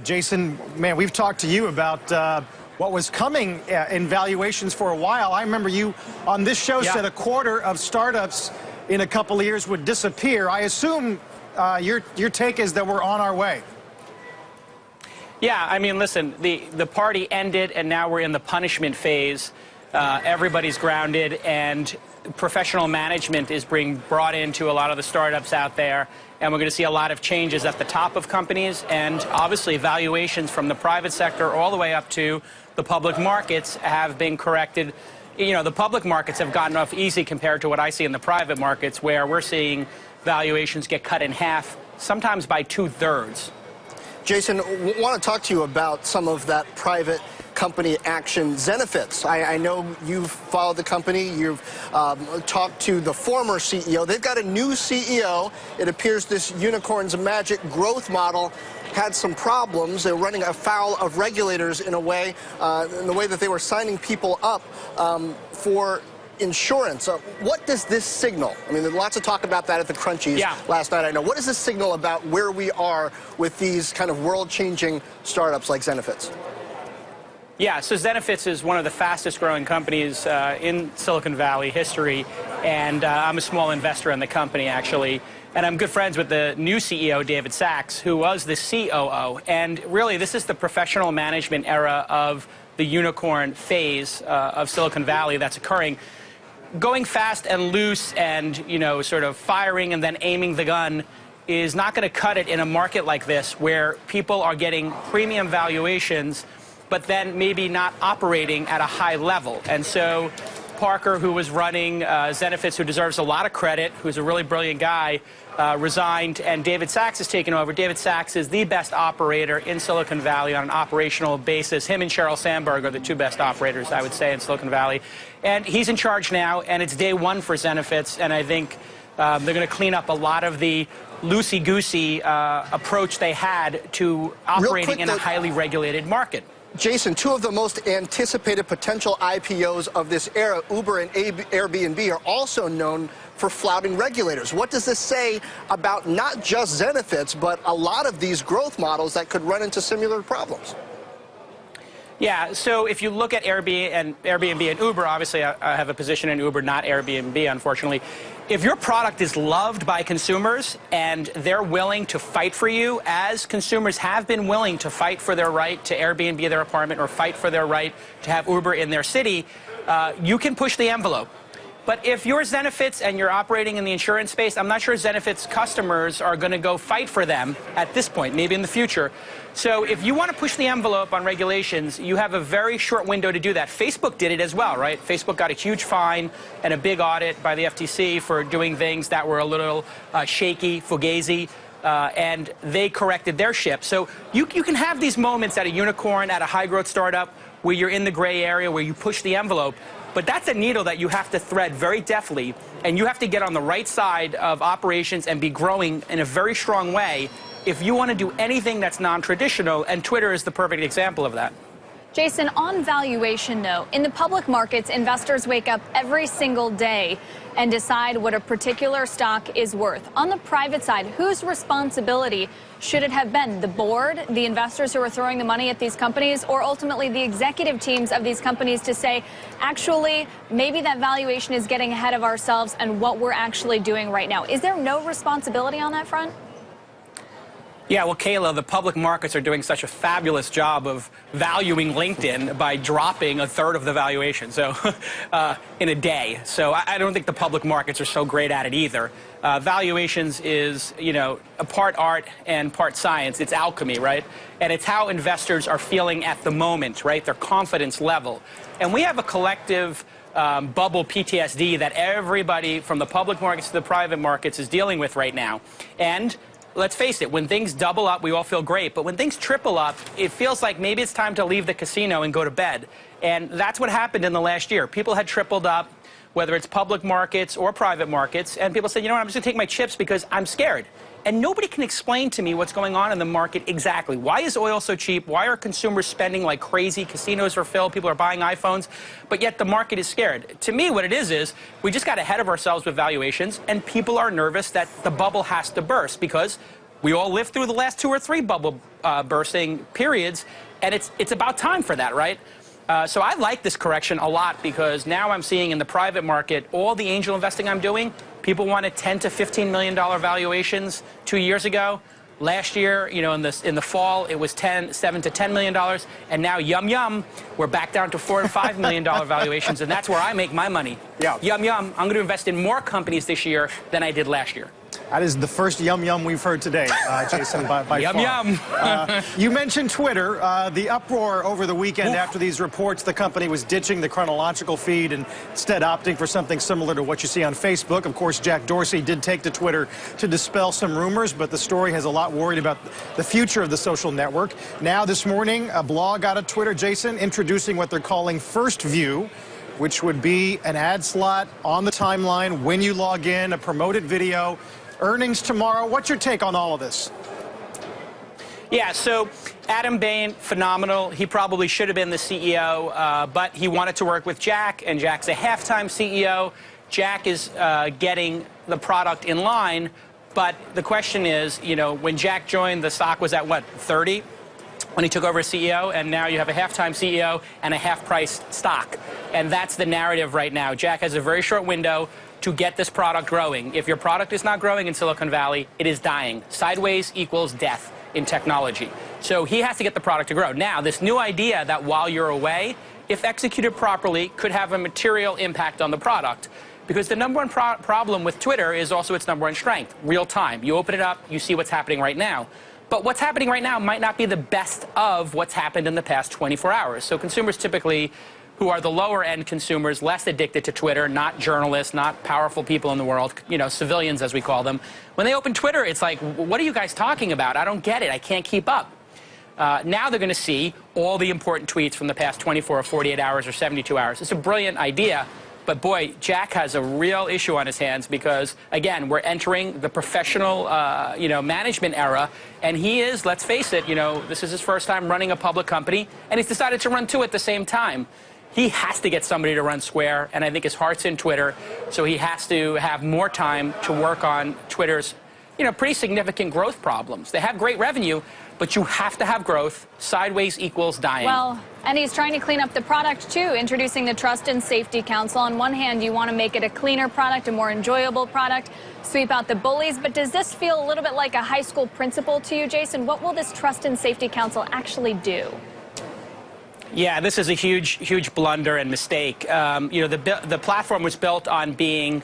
Jason, man, we've talked to you about what was coming in valuations for a while. I remember you on this show said a quarter of startups in a couple of years would disappear. I assume your take is that we're on our way. Yeah, I mean, listen, the party ended, and now we're in the punishment phase. Everybody's grounded, and professional management is being brought into a lot of the startups out there, and we're going to see a lot of changes at the top of companies, and obviously valuations from the private sector all the way up to the public markets have been corrected. You know, the public markets have gotten off easy compared to what I see in the private markets, where we're seeing valuations get cut in half, sometimes by 2/3. Jason, want to talk to you about some of that private company action. Zenefits, I know you've followed the company. You've talked to the former CEO. They've got a new CEO. It appears this unicorn's magic growth model had some problems. They're running afoul of regulators in a way, in the way that they were signing people up for insurance. What does this signal? I mean, there's lots of talk about that at the Crunchies last night. I know. What does this signal about where we are with these kind of world-changing startups like Zenefits? Yeah, so Zenefits is one of the fastest growing companies in Silicon Valley history, and I'm a small investor in the company, actually. And I'm good friends with the new CEO, David Sachs, who was the COO. And really, this is the professional management era of the unicorn phase of Silicon Valley that's occurring. Going fast and loose and, you know, sort of firing and then aiming the gun is not going to cut it in a market like this, where people are getting premium valuations but then maybe not operating at a high level. And so Parker, who was running Zenefits, who deserves a lot of credit, who's a really brilliant guy, resigned, and David Sachs has taken over. David Sachs is the best operator in Silicon Valley on an operational basis. Him and Sheryl Sandberg are the two best operators, I would say, in Silicon Valley. And he's in charge now, and it's day one for Zenefits, and I think they're going to clean up a lot of the loosey-goosey approach they had to operating in a highly regulated market. Jason, two of the most anticipated potential IPOs of this era, Uber and Airbnb, are also known for flouting regulators. What does this say about not just Zenefits, but a lot of these growth models that could run into similar problems? Yeah, so if you look at Airbnb and Uber, obviously I have a position in Uber, not Airbnb, unfortunately. If your product is loved by consumers and they're willing to fight for you, as consumers have been willing to fight for their right to Airbnb their apartment or fight for their right to have Uber in their city, you can push the envelope. But if you're Zenefits and you're operating in the insurance space, I'm not sure Zenefits customers are going to go fight for them at this point, maybe in the future. So if you want to push the envelope on regulations, you have a very short window to do that. Facebook did it as well, right? Facebook got a huge fine and a big audit by the FTC for doing things that were a little shaky, fugazi, and they corrected their ship. So you can have these moments at a unicorn, at a high-growth startup, where you're in the gray area, where you push the envelope. But that's a needle that you have to thread very deftly, and you have to get on the right side of operations and be growing in a very strong way if you want to do anything that's non-traditional, and Twitter is the perfect example of that. Jason, on valuation, though, in the public markets, investors wake up every single day and decide what a particular stock is worth. On the private side, whose responsibility should it have been? The board, the investors who are throwing the money at these companies, or ultimately the executive teams of these companies to say, actually, maybe that valuation is getting ahead of ourselves and what we're actually doing right now? Is there no responsibility on that front? Yeah, well, Kayla, the public markets are doing such a fabulous job of valuing LinkedIn by dropping a third of the valuation, so in a day. So I don't think the public markets are so great at it either. Valuations is, you know, a part art and part science. It's alchemy, right? And it's how investors are feeling at the moment, right? Their confidence level. And we have a collective bubble PTSD that everybody from the public markets to the private markets is dealing with right now. And let's face it, when things double up, we all feel great. But when things triple up, it feels like maybe it's time to leave the casino and go to bed. And that's what happened in the last year. People had tripled up, whether it's public markets or private markets. And people said, you know what, I'm just going to take my chips because I'm scared. And nobody can explain to me what's going on in the market exactly. Why is oil so cheap? Why are consumers spending like crazy? Casinos are filled. People are buying iPhones. But yet the market is scared. To me, what it is we just got ahead of ourselves with valuations, and people are nervous that the bubble has to burst because We all lived through the last 2 or 3 bubble bursting periods, and it's about time for that, right? So I like this correction a lot because now I'm seeing in the private market, all the angel investing I'm doing, people wanted $10 to $15 million valuations 2 years ago. Last year, you know, in the fall, it was $7 to $10 million, and now yum, we're back down to $4 to $5 million valuations, and that's where I make my money. Yeah. Yum, I'm going to invest in more companies this year than I did last year. That is the first yum we've heard today, Jason, by far. Yum. You mentioned Twitter. The uproar over the weekend after these reports, the company was ditching the chronological feed and instead opting for something similar to what you see on Facebook. Of course, Jack Dorsey did take to Twitter to dispel some rumors, but the story has a lot worried about the future of the social network. Now, this morning, a blog out of Twitter, Jason, introducing what they're calling First View, which would be an ad slot on the timeline when you log in, a promoted video. Earnings tomorrow. What's your take on all of this? Yeah, so Adam Bain, phenomenal. He probably should have been the CEO, but he wanted to work with Jack, and Jack's a half-time CEO. Jack is getting the product in line, but the question is, you know, when Jack joined, the stock was at, what, 30? When he took over as CEO, and now you have a half-time CEO and a half-priced stock. And that's the narrative right now. Jack has a very short window to get this product growing. If your product is not growing in Silicon Valley, it is dying. Sideways equals death in technology. So he has to get the product to grow. Now, this new idea that while you're away, if executed properly, could have a material impact on the product. Because the number one problem with Twitter is also its number one strength, real time. You open it up, you see what's happening right now. But what's happening right now might not be the best of what's happened in the past 24 hours. So consumers typically, who are the lower-end consumers, less addicted to Twitter, not journalists, not powerful people in the world, you know, civilians as we call them. When they open Twitter, it's like, what are you guys talking about? I don't get it. I can't keep up. Now they're going to see all the important tweets from the past 24 or 48 hours or 72 hours. It's a brilliant idea. But boy, Jack has a real issue on his hands because, again, we're entering the professional, you know, management era. And he is, let's face it, you know, this is his first time running a public company, and he's decided to run 2 at the same time. He has to get somebody to run Square, and I think his heart's in Twitter, so he has to have more time to work on Twitter's, you know, pretty significant growth problems. They have great revenue, but you have to have growth. Sideways equals dying. Well, and he's trying to clean up the product, too, introducing the Trust and Safety Council. On one hand, you want to make it a cleaner product, a more enjoyable product, sweep out the bullies. But does this feel a little bit like a high school principal to you, Jason? What will this Trust and Safety Council actually do? Yeah, this is a huge blunder and mistake. You know, the platform was built on being,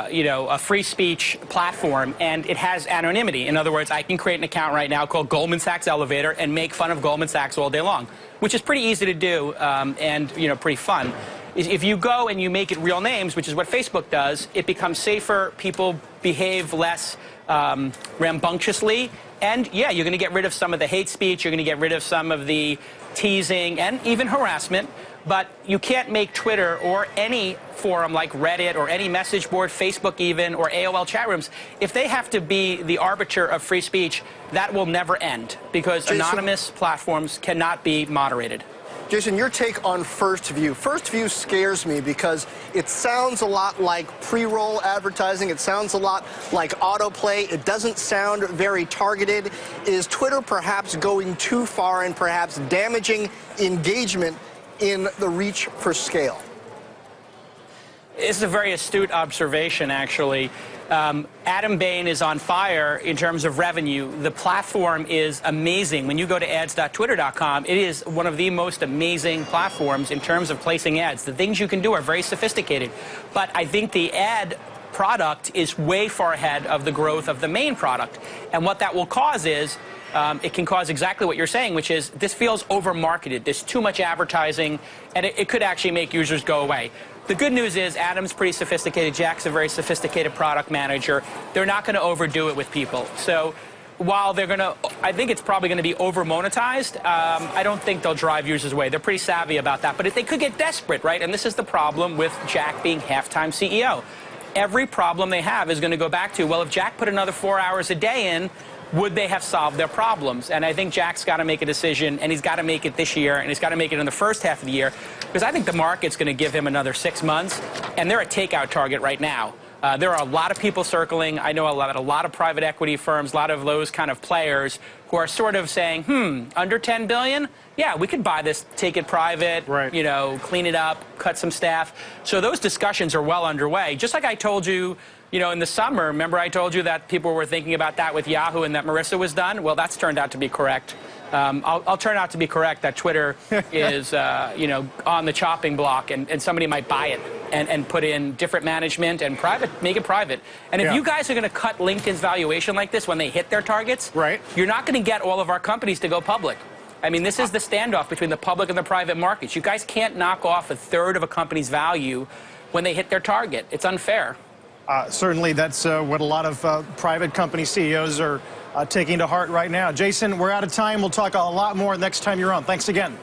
you know, a free speech platform, and it has anonymity. In other words, I can create an account right now called Goldman Sachs Elevator and make fun of Goldman Sachs all day long, which is pretty easy to do and, you know, pretty fun. If you go and you make it real names, which is what Facebook does, it becomes safer. People behave less rambunctiously. And, yeah, you're going to get rid of some of the hate speech. You're going to get rid of some of the teasing and even harassment. But you can't make Twitter or any forum like Reddit or any message board, Facebook even, or AOL chat rooms, if they have to be the arbiter of free speech, that will never end because anonymous platforms cannot be moderated. Jason, your take on First View. First View scares me because it sounds a lot like pre-roll advertising. It sounds a lot like autoplay. It doesn't sound very targeted. Is Twitter perhaps going too far and perhaps damaging engagement in the reach for scale? It's a very astute observation, actually. Adam Bain is on fire in terms of revenue. The platform is amazing. When you go to ads.twitter.com, it is one of the most amazing platforms in terms of placing ads. The things you can do are very sophisticated. But I think the ad product is way far ahead of the growth of the main product. And what that will cause is it can cause exactly what you're saying, which is this feels over-marketed. There's too much advertising, and it could actually make users go away. The good news is Adam's pretty sophisticated. Jack's a very sophisticated product manager. They're not going to overdo it with people. So while they're going to, I think it's probably going to be over-monetized, I don't think they'll drive users away. They're pretty savvy about that. But if they could get desperate, right? And this is the problem with Jack being half-time CEO. Every problem they have is going to go back to, well, if Jack put another 4 hours a day in, would they have solved their problems? And I think Jack's got to make a decision, and he's got to make it this year, and he's got to make it in the first half of the year, because I think the market's going to give him another 6 months, and they're a takeout target right now. There are a lot of people circling. I know a lot of private equity firms, a lot of those kind of players who are sort of saying, under 10 billion? Yeah, we could buy this, take it private, right. You know, clean it up, cut some staff. So those discussions are well underway. Just like I told you, you know, in the summer, remember I told you that people were thinking about that with Yahoo and that Marissa was done? Well, that's turned out to be correct. I'll turn out to be correct that Twitter is, you know, on the chopping block, and somebody might buy it and put in different management and make it private. And if you guys are going to cut LinkedIn's valuation like this when they hit their targets, you're not going to get all of our companies to go public. I mean, this is the standoff between the public and the private markets. You guys can't knock off a third of a company's value when they hit their target. It's unfair. Certainly, that's what a lot of private company CEOs are taking to heart right now. Jason, we're out of time. We'll talk a lot more next time you're on. Thanks again.